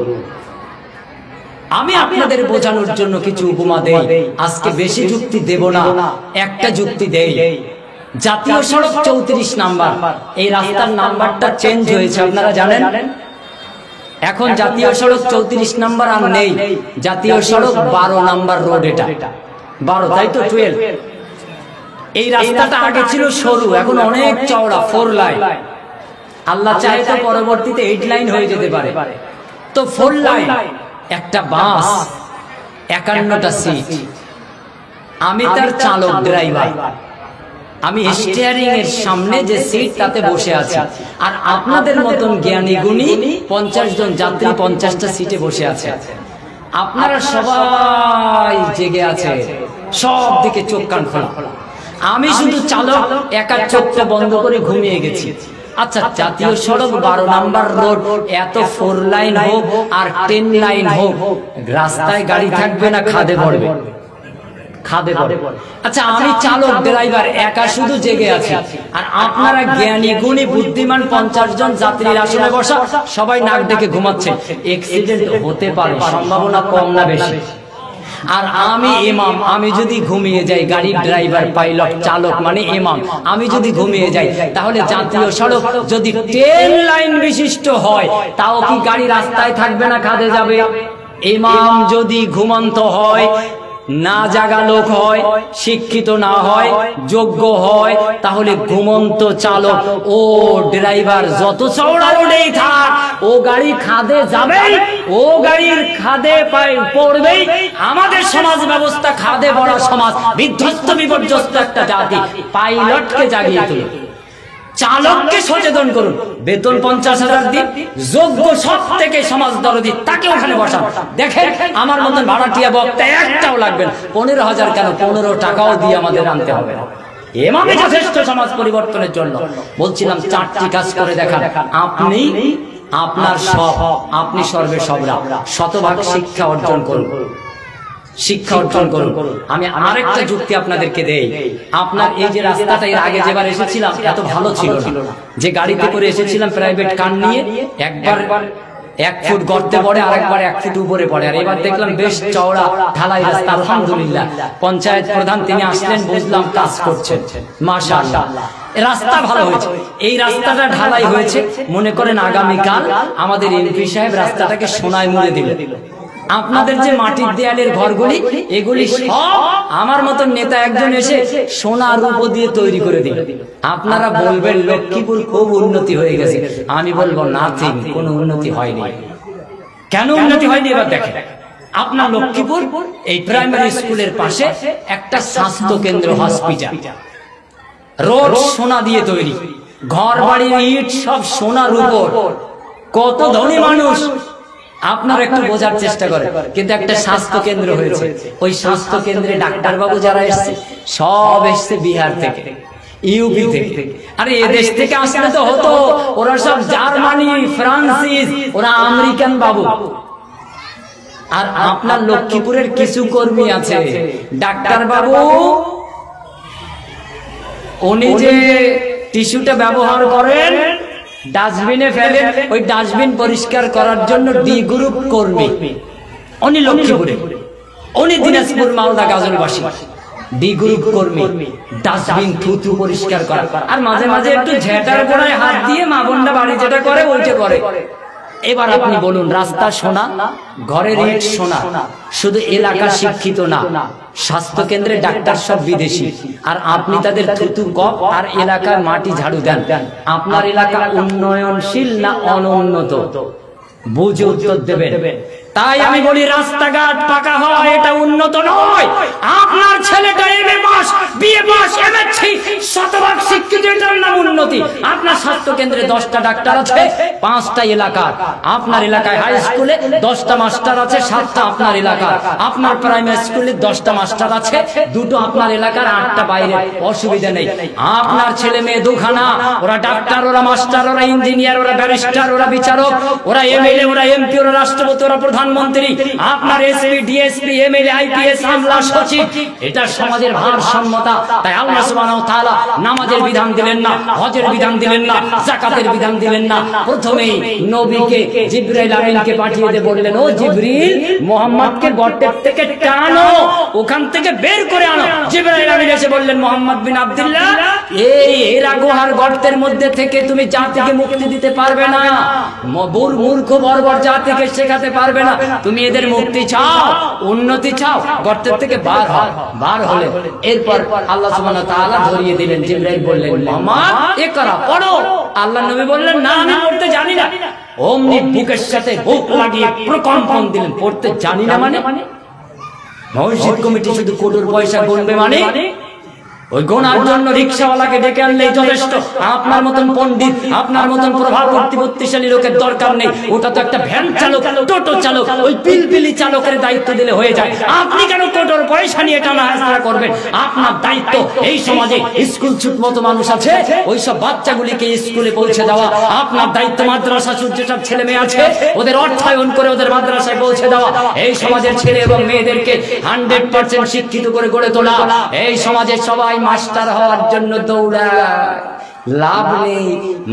আমি আপনাদের বোঝানোর জন্য কিছু উপমা দেই, আজকে বেশি যুক্তি দেব না, একটা যুক্তি দেই। জাতীয় সড়ক 34 নাম্বার, এই রাস্তার নাম্বারটা চেঞ্জ হয়েছে, আপনারা জানেন? এখন জাতীয় সড়ক 34 নাম্বার আর নেই, জাতীয় সড়ক 12 নাম্বার রোড। এটা 12, তাই তো? 12। এই রাস্তাটা আগে ছিল সরু, এখন অনেক চওড়া, 4 লাইন। আল্লাহ চায় তো পরবর্তীতে 8 লাইন হয়ে যেতে পারে। তো 4 লাইন, একটা বাস, 51টা সিট। আমি তার চালক, ড্রাইভার, আমি স্টিয়ারিং এর সামনে যে সিট তাতে বসে আছি। আর আপনাদের মতন জ্ঞানী গুণী 50 জন যাত্রী 50টা সিটে বসে আছে। আপনারা সবাই জেগে আছে, সব দিকে চোখ কান খোলা। আমি শুধু চালক, একা চোখটা বন্ধ করে ঘুমিয়ে গেছি। আচ্ছা, জাতীয় সড়ক 12 নাম্বার রোড, এত 4 লাইন হোক আর 10 লাইন হোক, রাস্তায় গাড়ি থাকবে না খাদে পড়বে? খাদে পড়ে। আচ্ছা, আমি চালক, ড্রাইভার, একা শুধু জেগে আছি, আর আপনারা জ্ঞানী গুণী বুদ্ধিমান 50 জন যাত্রীর আসনে বসা, সবাই নাক ডেকে ঘুমাচ্ছেন। অ্যাক্সিডেন্ট হতে পারে, সম্ভাবনা কম না বেশি? আর আমি ইমাম, আমি যদি ঘুমিয়ে যাই, গাড়ির ড্রাইভার, পাইলট, চালক মানে ইমাম, আমি যদি ঘুমিয়ে যাই, তাহলে জাতীয় সড়ক যদি 10 লাইন বিশিষ্ট হয়, তাও কি গাড়ি রাস্তায় থাকবে না খাদে যাবে? ইমাম যদি ঘুমন্ত হয়, না জাগা লোক হয়, শিক্ষিত না হয়, যোগ্য হয়, তাহলে ঘুমন্ত চালক ও ড্রাইভার যত চওড়া রোডেই থাক, ও গাড়ি খাদে যাবে, ও গাড়ির খাদে পড়বেই। আমাদের সমাজ ব্যবস্থা খাদে পড়া সমাজ, বিধ্বস্ত বিপর্যস্ত একটা জাতি। পাইলটকে জাগিয়ে তুলুন, চালককে সচেতন করুন, বেতন 50,000 দিন, যোগ্য সব থেকে সমাজ দরদি তাকে ওখানে বসান। দেখেন, আমার মতন ভাড়াটিয়া বক্তা একটাও লাগবে না। 15,000 কেন, 15 টাকাও দিয়ে আমাদের আনতে হবে না। ইমামই যথেষ্ট সমাজ পরিবর্তনের জন্য। বলছিলাম 4টি কাজ করে দেখান, আপনি আপনার সব, আপনি সর্বে সবরা, শতভাগ শিক্ষা অর্জন করুন, শিক্ষা অর্জন করুন। আমি আরেকটা যুক্তি আপনাদেরকে দেই, আপনার এই যে রাস্তাটা এর আগে যেবার এসেছিলাম এত ভালো ছিল না, যে গাড়িতে করে এসেছিলাম প্রাইভেট কার নিয়ে, একবার 1 ফুট গর্তে পড়ে, আরেকবার 1 ফুট উপরে পড়ে, আর এবার দেখলাম বেশ চওড়া ঢালাই রাস্তা, আলহামদুলিল্লাহ। পঞ্চায়েত প্রধান তিনি আসলেন, বুঝলাম কাজ করছেন, মাশাআল্লাহ রাস্তা ভালো হয়েছে। এই রাস্তাটা ঢালাই হয়েছে, মনে করেন আগামীকাল আমাদের এমপি সাহেব রাস্তাটাকে সোনায় মুড়ে দিল। আপনাদের যে মাটির দেয়ালের ঘরগুলি, এগুলি সব আমার মতন নেতা একজন এসে সোনা রূপো দিয়ে তৈরি করে দিল। আপনারা বলবেন লক্ষ্মীপুর খুব উন্নতি হয়ে গেছে, আমি বলবো নাথিং, কোনো উন্নতি হয়নি। কেন উন্নতি হয়নি এবার দেখেন। আপনার লক্ষ্মীপুর এই প্রাইমারি স্কুলের পাশে একটা স্বাস্থ্য কেন্দ্র, হসপিটাল, রোড সোনা দিয়ে তৈরি, ঘর বাড়ির ইট সব সোনার উপর, কত ধনী মানুষ আপনারা একটু বোঝার চেষ্টা করেন। কিন্তু একটা স্বাস্থ্য কেন্দ্র হয়েছে, ওই স্বাস্থ্য কেন্দ্রে ডাক্তার বাবু যারা এসছে সব এসছে বিহার থেকে, ইউপি থেকে। আরে এদেশ থেকে আসলে তো হতো, ওরা সব জার্মানি, ফ্রান্সিস, ওরা আমেরিকান বাবু। আর আপনার লক্ষ্মীপুরের কিছু কর্মী আছে, ডাক্তার বাবু উনি যে টিস্যুটা ব্যবহার করেন ডাস্টবিনে ফেলেন, ওই ডাস্টবিন পরিষ্কার করার জন্য ডি গ্রুপ কর্মী, উনি লক্ষ্মীপুরে, উনি দিনাজপুর মালদা গাজলবাসী, ডি গ্রুপ কর্মী, ডাস্টবিন থুতু পরিষ্কার করা, আর মাঝে মাঝে একটু ঝেঁটার গোড়ায় হাত দিয়ে মা বোনরা বাড়ি যেটা করে ওইটা করে। এবার আপনি বলুন, রাস্তা সোনা, ঘরের ইট সোনা, শুধু এলাকা শিক্ষিত না, স্বাস্থ্য কেন্দ্রে ডাক্তার সব বিদেশি, আর আপনি তাদের থুতু কপ আর এলাকার মাটি ঝাড়ু দেন। আপনার এলাকা উন্নয়নশীল না অনুন্নত? বুঝে উত্তর দেবেন। তাই আমি বলি রাস্তাঘাট পাকা হওয়া এটা উন্নত নয়। আপনার ছেলেটা MA pass, BA pass, MSc, শতভাগ শিক্ষিত, এটার নাম উন্নতি। আপনার স্বাস্থ্য কেন্দ্রে 10টা ডাক্তার আছে, 5টা এলাকার। আপনার এলাকায় হাই স্কুলে 10টা মাস্টার আছে, 7টা আপনার এলাকার। আপনার প্রাইমারি স্কুলে 10টা মাস্টার আছে, 2টো আপনার এলাকার, 8টা বাইরে, অসুবিধা নেই। আপনার ছেলে মেয়ে 2খানা, ওরা ডাক্তার, ওরা মাস্টার, ওরা ইঞ্জিনিয়ার, ওরা ব্যারিস্টার, ওরা বিচারক, ওরা এমএলএ, ওরা এমপি, ওরা রাষ্ট্রপতি, ওরা প্রধানমন্ত্রী। আপনার এসপি, ডিএসপি, এমএলএ, আইপিএস, আমলা, সচিব, এটা সমাজের ভারসাম্যতা। তাই আল্লাহ সুবহানাহু ওয়া তাআলা নামাজের বিধান দিলেন না, হজের বিধান দিলেন না, যাকাতের বিধান দিলেন না। প্রথমেই নবীকে জিবরাইল আমিনকে পাঠিয়ে দিয়ে বললেন, ও জিবরিল, মুহাম্মদকে গর্তের থেকে টানো, ওখান থেকে বের করে আনো। জিবরাইল আমিন এসে বললেন, মুহাম্মদ বিন আব্দুল্লাহ, এই হেরা গুহার গর্তের মধ্যে থেকে তুমি জাতিকে মুক্তি দিতে পারবে না, মূর্খ বর্বর জাতিকে শেখাতে পারবে না। তুমি এদের মুক্তি চাও, উন্নতি চাও, গর্তের থেকে বার হও। বার হলে এরপর আল্লাহ সুবহানাহু ওয়া তাআলা ধরিয়ে দিলেন। জিবরাইল বললেন, মুহাম্মদ ইকরা, পড়ো। আল্লাহ নবী বললেন, না আমি পড়তে জানি না। অমনি বুকের সাথে বুক লাগিয়ে প্রকম্পন দিলেন, পড়তে জানি না মানে? মসজিদ কমিটি শুধু কোটির পয়সা গুনবে মানে? ওই গোনার জন্য রিক্সাওয়ালাকে ডেকে আনলেই যথেষ্ট। আপনার মতন পণ্ডিত, আপনার মতন প্রভাব প্রতিপত্তিশালী লোকের দরকার নেই। ওটা তো একটা ভ্যান চালক, টোটো চালক, ওই পিলপিলি চালকের দায়িত্ব দিলে হয়ে যায়। আপনি কেন কোটোর পয়সা নিয়ে টানা হাসরা করবেন? আপনার দায়িত্ব এই সমাজে স্কুল ছুট মতো মানুষ আছে, ওই সব বাচ্চাগুলিকে স্কুলে পৌঁছে দেওয়া। আপনার দায়িত্ব মাদ্রাসা ছুট যেসব ছেলে মেয়ে আছে ওদের অর্থায়ন করে ওদের মাদ্রাসায় পৌঁছে দেওয়া। এই সমাজের ছেলে এবং মেয়েদেরকে 100% শিক্ষিত করে গড়ে তোলা। এই সমাজের সবাই মাস্টার হওয়ার জন্য দৌড়ায়, লাভ নেই।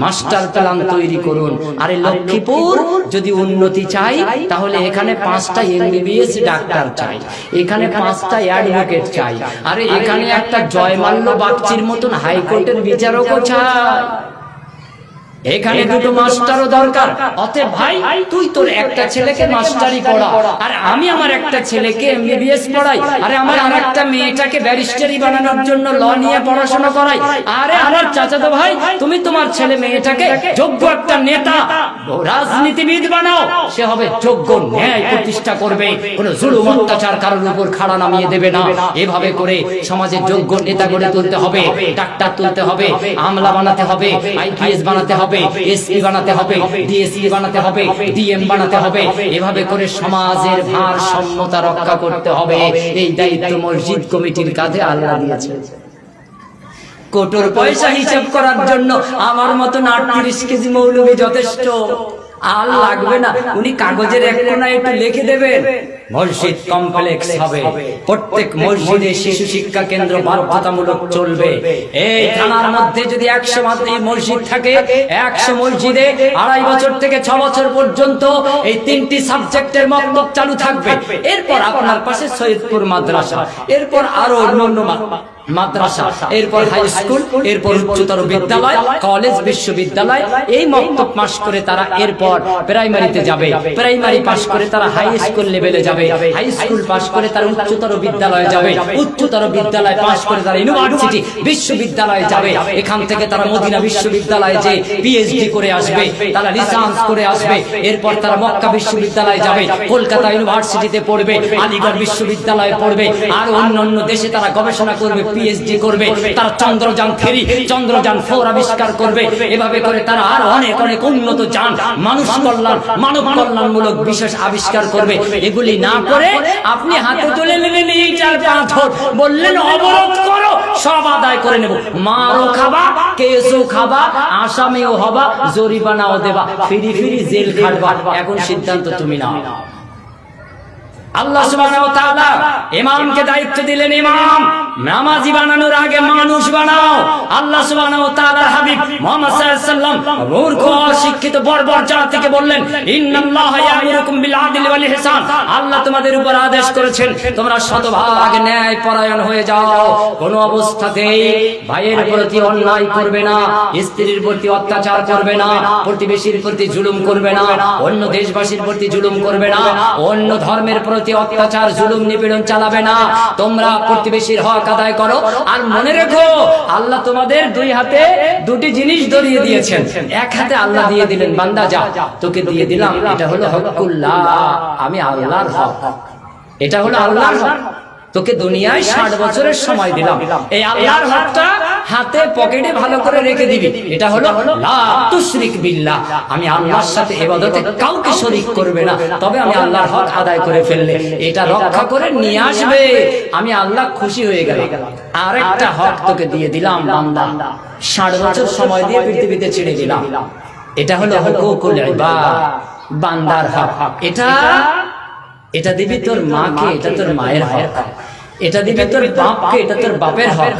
মাস্টার প্ল্যান তৈরি করুন। আরে লক্ষ্মীপুর যদি উন্নতি চাই তাহলে এখানে 5টা এমবিবিএস ডাক্তার চাই, এখানে 5টা অ্যাডভোকেট চাই, আরে এখানে একটা জয়মাল্য বাগচির মতন হাইকোর্টের বিচারকও চাই, এখানে 2টো মাস্টারও দরকার। অতএব ভাই, তুই তোর একটা ছেলেকে মাস্টারি পড়া, আর আমি আমার একটা ছেলেকে এমবিবিএস পড়াই, আরে আমার আরেকটা মেয়েটাকে ব্যারিস্টারি বানানোর জন্য ল নিয়ে পড়াশোনা করাই। আরে আমার চাচাতো ভাই, তুমি তোমার ছেলে মেয়েটাকে যোগ্য একটা নেতা, রাজনীতিবিদ বানাও, সে হবে যোগ্য, ন্যায় প্রতিষ্ঠা করবে, কোনো জুলুম অত্যাচার কারোর উপর খাড়া নামিয়ে দেবে না। এভাবে করে সমাজে যোগ্য নেতা গড়ে তুলতে হবে, ডাক্তার তুলতে হবে, আমলা বানাতে হবে, আইপিএস বানাতে হবে, এসপি বানাতে হবে, ডিএসপি বানাতে হবে, ডিএম বানাতে হবে। এভাবে করে সমাজের ভারসাম্যতা রক্ষা করতে হবে। এই দায়িত্ব মসজিদ কমিটির কাঁধে আল্লাহ দিয়েছে। কোটোর পয়সা হিসাব করার জন্য আমার মতন 38 কেজি মৌলবী যথেষ্ট, আর লাগবে না। উনি কাগজের এক কোনায় একটু লিখে দেবেন, মসজিদ কমপ্লেক্স হবে, প্রত্যেক মসজিদে শিশু শিক্ষা কেন্দ্র বাধ্যতামূলক চলবে। এই থানার মধ্যে যদি 100 মসজিদ থাকে, 100 মসজিদে 2.5 বছর থেকে 6 বছর পর্যন্ত এই 3টি সাবজেক্টের মক্তব চালু থাকবে। এরপর আপনার পাশে সৈয়দপুর মাদ্রাসা, এরপর আরো অন্যান্য মাদ্রাসা, এরপর হাই স্কুল, এরপর উচ্চতর বিদ্যালয়, কলেজ, বিশ্ববিদ্যালয়। এই মক্তব পাস করে তারা এরপর প্রাইমারিতে যাবে, প্রাইমারি পাস করে তারা হাই স্কুল লেভেলে যাবে, হাই স্কুল পাস করে তারা উচ্চতর বিদ্যালয়ে যাবে, উচ্চতর বিদ্যালয় পাস করে তারা ইউনিভার্সিটি বিশ্ববিদ্যালয়ে যাবে। এখান থেকে তারা মদিনা বিশ্ববিদ্যালয়ে যে পিএইচডি করে আসবে, তারা রিসার্চ করে আসবে। এরপর তারা মক্কা বিশ্ববিদ্যালয়ে যাবে, কলকাতা ইউনিভার্সিটিতে পড়বে, আলিগড় বিশ্ববিদ্যালয়ে পড়বে, আর অন্যান্য দেশে তারা গবেষণা করবে, পিএইচডি করবে। তারা চন্দ্রযান 3, চন্দ্রযান 4 আবিষ্কার করবে। এভাবে করে তারা আর অনেক অনেক উন্নত যান, মানুষ কল্যাণ, মানব কল্যাণমূলক বিশেষ আবিষ্কার করবে। এগুলি না করে আপনি হাতে তুলে নিলেন এইটার পাথর, বললেন অবরোধ করো, সব আদায় করে নেব। মারও খাবা, কেসও খাবা, আসামিও হবা, জরিমানাও দেবা, ফিরি ফিরি জেল খাটবা। এখন সিদ্ধান্ত তুমি নাও। আল্লাহ সুবহানাহু ওয়া তাআলা ইমামকে দায়িত্ব দিলেন, ইমাম নামাজি বানানোর আগে মানুষ বানাও। আল্লাহ সুবহানাহু ওয়া তাআলার হাবিব মুহাম্মদ সাল্লাল্লাহু আলাইহি ওয়াসাল্লাম মূর্খ অশিক্ষিত বর্বর জাতি থেকে বললেন, ইন্নাল্লাহা ইয়া'মুরুকুম বিল আদলি ওয়াল ইহসান। আল্লাহ তোমাদের উপর আদেশ করেছেন তোমরা শতভাগ ন্যায় পরায়ণ হয়ে যাও। কোন অবস্থাতেই ভাইয়ের প্রতি অন্যায় করবে না, স্ত্রীর প্রতি অত্যাচার করবে না, প্রতিবেশীর প্রতি জুলুম করবে না, অন্য দেশবাসীর প্রতি জুলুম করবে না, অন্য ধর্মের প্রতি অত্যাচার জুলুম নিপীড়ন চালাবে না। তোমরা প্রতিবেশীর হক আদায় করো। আর মনে রেখো, আল্লাহ তোমাদের দুই হাতে দুটি জিনিস ধরিয়ে দিয়েছেন। এক হাতে আল্লাহ দিয়ে দিলেন, বান্দা যা তোকে দিয়ে দিলাম, এটা হলো হকুল্লাহ, আমি আল্লাহর হক, এটা হলো আল্লাহর হক। তোকে দুনিয়ায় 60 বছরের সময় দিলাম, এই আল্লাহর হকটা হাতে পকেটে ভালো করে রেখে দিবি। এটা হলো লা তুশরিক বিল্লাহ, আমি আল্লাহর সাথে ইবাদতে কাউকে শরীক করবে না, তবে আমি আল্লাহর হক আদায় করে ফেললে এটা রক্ষা করে নিয়ে আসবে, আমি আল্লাহ খুশি হয়ে গেল। আরেকটা হক তোকে দিয়ে দিলাম বান্দা, 60 বছর সময় দিয়ে পৃথিবীতে ছেড়ে দিলাম, এটা হলো হুকুকুল ইবাদ, বান্দার হক। এটা দিবি তোর মাকে, এটা তোর মায়ের হক। এটা দিবি তোর বাপকে, এটা তোর বাপের হক।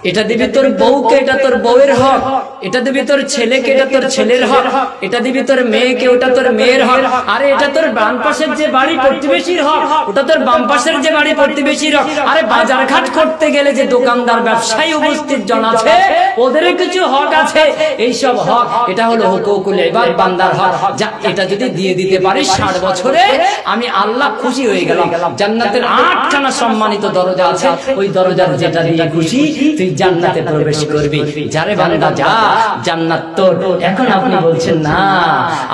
এটা দিবি তোর বউকে, এটা তোর বউয়ের হক। এটা দিবি তোর ছেলেকে, এটা তোর ছেলের হক। এটা দিবি তোর মেয়েকে, ওটা তোর মেয়ের হক। আরে এটা তোর বাম পাশের যে বাড়ি প্রতিবেশীর হক, ওটা তোর বাম পাশের যে বাড়ি প্রতিবেশীর হক। আরে বাজার ঘাট করতে গেলে যে দোকানদার ব্যবসায়ী উপস্থিত জন আছে, ওদের কিছু হক আছে। এইসব হক, এটা হলো হুকুকুল ইবাদ, বান্দার হক। যা এটা যদি দিয়ে দিতে পারিস 60 বছরে, আমি আল্লাহ খুশি হয়ে গেলাম। জান্নাতের 8খানা সম্মানিত দরজা আছে, ওই দরজার যেটা দিয়ে খুশি তুই জান্নাতে প্রবেশ করবি। যারে বান্দা যা, জান্নাত তোর। এখন আপনি বলছেন না,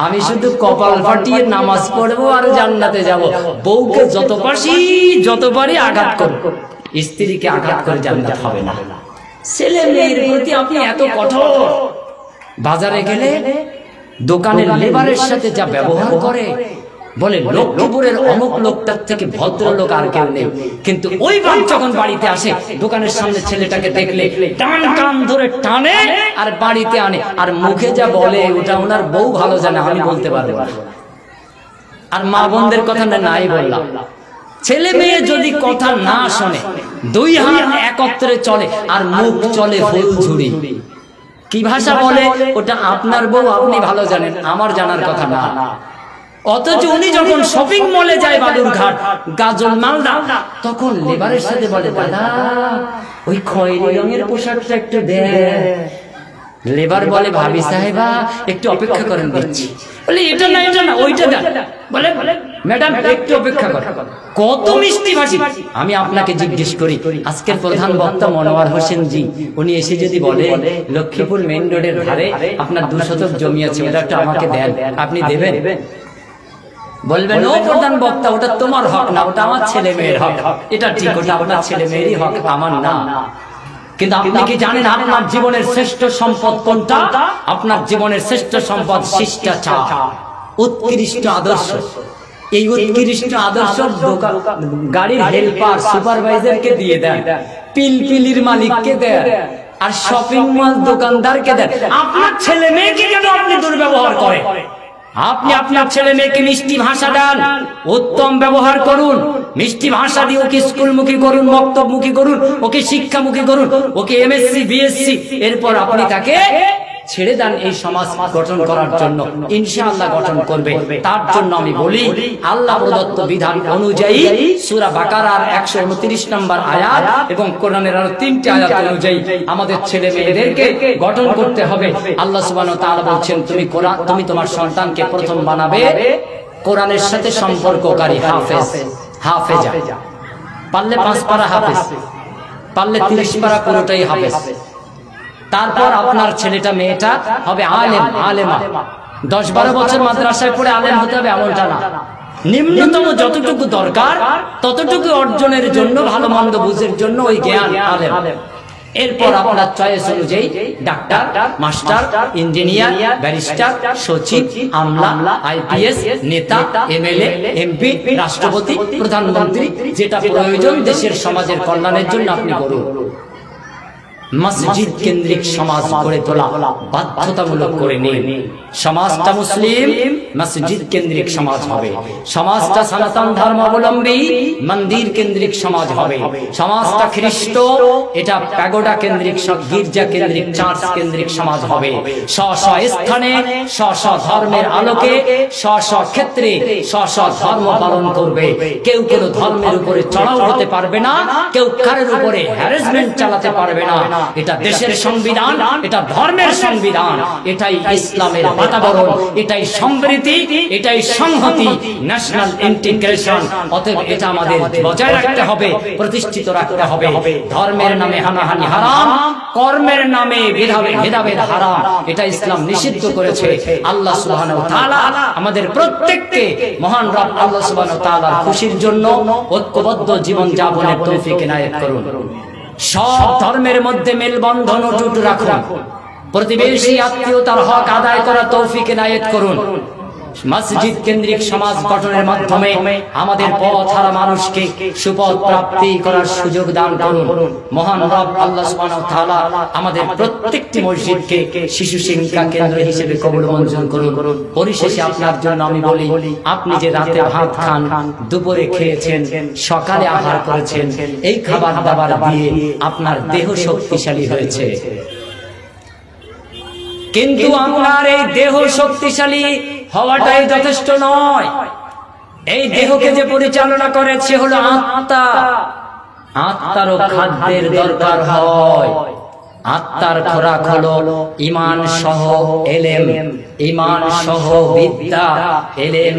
আমি শুধু কপাল ফাটিয়ে নামাজ পড়বো আর জান্নাতে যাব। বউকে যত পারি আঘাত করব, স্ত্রীকে আঘাত করে জান্নাত হবে না। ছেলে মেয়ের প্রতি আপনি এত কঠোর। বাজারে গেলে দোকানের লেবারের সাথে যা ব্যবহার করে, বলে লক্ষ্মীপুরের অমুক লোকটার থেকে ভদ্রলোক আর কেউ নেই। কিন্তু ওই বাপ যখন বাড়িতে আসে, দোকানের সামনে ছেলেটাকে দেখলে টান ধরে টানে আর বাড়িতে আনে। আর মুখে যা বলে ওটা ওনার বউ ভালো জানে, আমি বলতে পারবো না। আর মা বোনদের কথা নাই বললাম। ছেলে মেয়ে যদি কথা না শোনে, দুই হাত একত্রে চলে আর মুখ চলে ফুলঝুরি, কি ভাষা বলে ওটা আপনার বউ আপনি ভালো জানেন, আমার জানার কথা না। অথচ উনি যখন শপিং মলে যায়, বালুরঘাট, গাজল, মালদা, তখন লেবারের সাথে বলে, দাদা ওই খয়েরি রঙের পোশাকটা একটু দে। লেবার বলে, ভাবি সাহেবা একটু অপেক্ষা করেন, দিচ্ছি। বলে এটা না ওইটা দেন। বলে ম্যাডাম একটু অপেক্ষা করেন। কত মিষ্টি ভাষী। আমি আপনাকে জিজ্ঞেস করি, আজকের প্রধান বক্তা মনোয়ার হোসেন জি, উনি এসে যদি বলে লক্ষ্মীপুর মেইন রোডের ধারে আপনার 2 শতক জমি আছে, ওটা একটু আমাকে দেন, আপনি দেবেন? বলবেন ও প্রধান বক্তা, ওটা তোমার হক না, ওটা আমার ছেলে মেয়ের হক। এটা ঠিক, ওটা আপনার ছেলে মেয়েরই হক, আমার না। কিন্তু আপনি কি জানেন আপনার জীবনের শ্রেষ্ঠ সম্পদ কোনটা? আপনার জীবনের শ্রেষ্ঠ সম্পদ শিষ্টাচার, উৎকৃষ্ট আদর্শ। এই উৎকৃষ্ট আদর্শ গাড়ির হেল্পার, সুপারভাইজারকে দিয়ে দেন, পিলপিলির মালিককে দেন, আর শপিং মল দোকানদারকে দেন। আপনার ছেলে মেয়েকে কেন আপনি দুর্ব্যবহার করেন? আপনি আপনার ছেলে মেয়েকে মিষ্টি ভাষা দেন, উত্তম ব্যবহার করুন, মিষ্টি ভাষা দিয়ে ওকে স্কুলমুখী করুন, মক্তবমুখী করুন, ওকে শিক্ষামুখী করুন, ওকে এমএসসি বিএসসি, এরপর আপনি তাকে ছেড়ে দেন এই সমাজ গঠন করার জন্য। ইনশাআল্লাহ গঠন করবে। তার জন্য আমি বলি, আল্লাহ প্রদত্ত বিধান অনুযায়ী সূরা বাকারার 129 নম্বর আয়াত এবং কোরআনের আরো 3টি আয়াত অনুযায়ী আমাদের ছেলে মেয়েদেরকে গঠন করতে হবে। আল্লাহ সুবহানাহু ওয়া তাআলা বলছেন, তুমি তোমার সন্তানকে প্রথম বানাবে কোরআনের সাথে সম্পর্ককারী, হাফেজ, হাফেজা। পারলে 5 পারা হাফেজ, পারলে 30 পারা পুরোটাই হাফেজ। তারপর আপনার ছেলেটা মেয়েটা হবে আলেম, আলেমা। 10-12 বছর মাদ্রাসায় পড়ে আলেম হতে হবে এমনটা না। নিম্নতম যতটুকু দরকার ততটুকু অর্জনের জন্য, ভালো মন্দ বুঝের জন্য ওই জ্ঞান আলেম। এরপর আপনার চয়েস অনুযায়ী ডাক্তার, মাস্টার, ইঞ্জিনিয়ার, ব্যারিস্টার, সচিব, আমলা, আইপিএস, নেতা, এমএলএ, এমপি, রাষ্ট্রপতি, প্রধানমন্ত্রী, যেটা প্রয়োজন দেশের সমাজের কল্যাণের জন্য আপনি করুন। মসজিদ কেন্দ্রিক সমাজ গড়ে তোলা বাধ্যতামূলক করে নিন। সমাজটা মুসলিম, মসজিদ কেন্দ্রিক সমাজ হবে। সমাজটা সনাতন ধর্মাবলম্বী, মন্দির কেন্দ্রিক সমাজ হবে। সমাজটা খ্রিস্ট, এটা প্যাগোডা কেন্দ্রিক, গির্জা কেন্দ্রিক, চার্চ কেন্দ্রিক সমাজ হবে। স্ব স্থানে স্ব ধর্মের আলোকে স্ব ক্ষেত্রে স্ব ধর্ম পালন করবে। কেউ কোনো ধর্মের উপরে চড়াও হতে পারবে না, কেউ কারোর উপরে হ্যারাসমেন্ট চালাতে পারবে না। এটা দেশের সংবিধান, এটা ধর্মের সংবিধান, এটাই ইসলামের বাতাবরণ, এটাই সম্প্রীতি, এটাই সংহতি, ন্যাশনাল ইন্টিগ্রেশন। অতএব এটা আমাদের বজায় রাখতে হবে, প্রতিষ্ঠিত রাখতে হবে। ধর্মের নামে হানাহানি হারাম, কর্মের নামে ভেদাভেদ হারাম, এটা ইসলাম নিষিদ্ধ করেছে। আল্লাহ সুবহানাহু ওয়া তাআলা আমাদের প্রত্যেককে মহান রব আল্লাহ সুবহানাহু ওয়া তাআলার খুশির জন্য ঐক্যবদ্ধ জীবন যাপনের তৌফিক এনায়েত করুন। সব ধর্মের মধ্যে মেলবন্ধন অটুট রাখুন। প্রতিবেশী আত্মীয়তার হক আদায় করার তৌফিক এনায়েত করুন। মসজিদ কেন্দ্রিক সমাজ গঠনের মাধ্যমে আমাদের পথহারা মানুষকে সুপথ প্রাপ্তি করার সুযোগ দান করুন। মহান রব আল্লাহ সুবহানাহু ওয়া তাআলা আমাদের প্রত্যেকটি মসজিদকে শিশু শিক্ষা কেন্দ্র হিসেবে কবুল মঞ্জুর করুন। পরিশেষে আপনার জন্য আমি বলি, আপনি যে রাতে ভাত খান, দুপুরে খেয়েছেন, সকালে আহার করেছেন, এই খাবার দাবার দিয়ে আপনার দেহ শক্তিশালী হয়েছে। কিন্তু আপনার এই দেহ শক্তিশালী হওয়াটাই যথেষ্ট নয়। এই দেহকে যে পরিচালনা করে সে হলো আত্মা। আত্মারও খাদ্যের দরকার হয়। আত্মার খোরাক হলো ঈমান সহ এলেম, ঈমান সহ বিদ্যা, এলেম,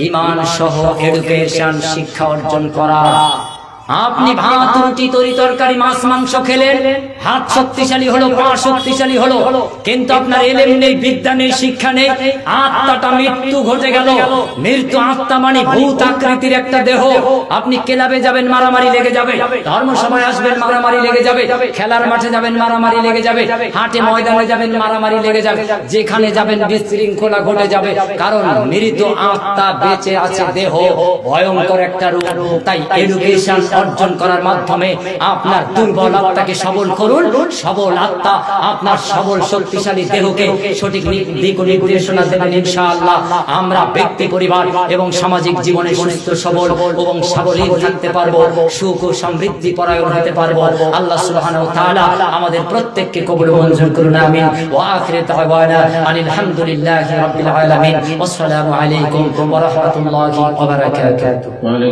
ঈমান সহ এডুকেশন, শিক্ষা অর্জন করা। আপনি ভাত রুটি তরি তরকারি মাছ মাংস খেলেন, হাত শক্তিশালী হলো, পা শক্তিশালী হলো, কিন্তু আপনার এলেম নেই, বিদ্যা নেই, শিক্ষা নেই, আত্মাটা মৃত্যু ঘটে গেল। মৃত্যু আত্মা মানে ভূত আকৃতির একটা দেহ। আপনি ক্লাবে যাবেন, মারামারি লেগে যাবে, ধর্মসভায় আসবেন, মারামারি লেগে যাবে, খেলার মাঠে যাবেন, মারামারি লেগে যাবে, হাটে ময়দানে যাবেন, মারামারি লেগে যাবে, যেখানে যাবেন বিশৃঙ্খলা ঘটে যাবে। কারণ মৃত আত্মা বেঁচে আছে, দেহ ভয়ঙ্কর একটা রূপ। তাই এডুকেশন অর্জন করার মাধ্যমে আপনার দুর্বল আত্মাকে সবল করুন। সবল আত্মা আপনার সবল শক্তিশালী দেহকে সঠিক দিক নির্দেশনা দেবেন ইনশাআল্লাহ। আমরা ব্যক্তি, পরিবার এবং সামাজিক জীবনে সুস্থ সবল এবং সাবলীল থাকতে পারবো, সুখ ও সমৃদ্ধি পরায়ণ হতে পারবো। আল্লাহ সুবহানাহু ওয়া তাআলা আমাদের প্রত্যেককে কবুল মঞ্জুর করুন, আমিন। ওয়া আখিরু দাওয়ানা আনিল হামদুলিল্লাহি রাব্বিল আলামিন। আসসালামু আলাইকুম ওয়া রাহমাতুল্লাহি ওয়া বারাকাতুহু।